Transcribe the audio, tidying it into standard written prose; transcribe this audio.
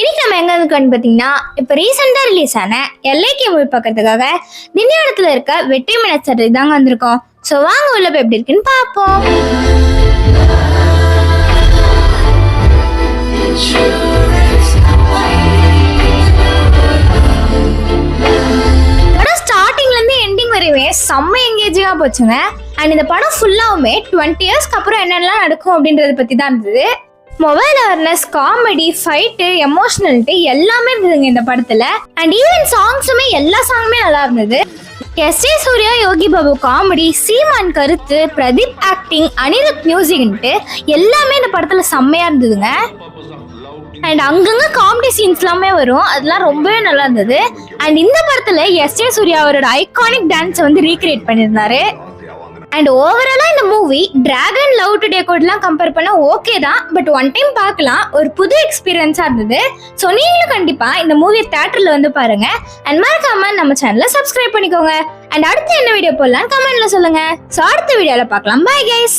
இன்னைக்கு நம்ம எங்க இருக்கோம்னு பாத்தீங்கன்னா, இப்ப ரீசெண்டா ரிலீஸ் ஆன எல்ஐகே மூவி பார்க்கறதுக்காக திண்டிவனத்துல இருக்க வெற்றி மினச்சரி தாங்க வந்திருக்கோம். சோ வாங்க உள்ள போய் எப்படி இருக்குன்னு பாப்போம். படம் ஸ்டார்டிங்ல இருந்து எண்டிங் வரையுமே செம்ம எங்கேஜிங்கா போச்சுங்க. அண்ட் இந்த படம் ஃபுல்லாவுமே 20 இயர்ஸ்க்கு அப்புறம் என்னெல்லாம் நடக்கும் அப்படின்றத பத்தி தான் இருந்தது. மொபைல் அவேர்னஸ், காமெடி, ஃபைட்டு, எமோஷனல்ட்டு எல்லாமே இருந்ததுங்க இந்த படத்துல. அண்ட் ஈவன் சாங்ஸுமே எல்லா சாங்குமே நல்லா இருந்தது. எஸ்.ஏ. சூர்யா, யோகி பாபு காமெடி, சீமான் கருத்து, பிரதீப் ஆக்டிங், அனிருத் மியூசிக்ன்ட்டு எல்லாமே இந்த படத்துல செம்மையா இருந்ததுங்க. அண்ட் அங்கங்க காமெடி சீன்ஸ் எல்லாமே வரும், அதெல்லாம் ரொம்பவே நல்லா இருந்தது. அண்ட் இந்த படத்துல எஸ்.ஏ. சூர்யா அவரோட ஐகானிக் டான்ஸை வந்து ரீக்ரியேட் பண்ணியிருந்தாரு. அண்ட் ஓவராலா இந்த மூவி டிராகன் லவ் டுடே கோட்லாம் கம்பேர் பண்ண ஓகே தான், பட் ஒன் டைம் பார்க்கலாம், ஒரு புது எக்ஸ்பீரியன்ஸா இருந்தது. ஸோ நீங்களும் கண்டிப்பா இந்த மூவி தியேட்டர்ல வந்து பாருங்க. அண்ட் மறக்காம நம்ம சேனலை சப்ஸ்கிரைப் பண்ணிக்கோங்க. அண்ட் அடுத்து என்ன வீடியோ போடலாம் கமெண்ட்ல சொல்லுங்க. ஸோ அடுத்த வீடியோல பார்க்கலாம். Bye guys.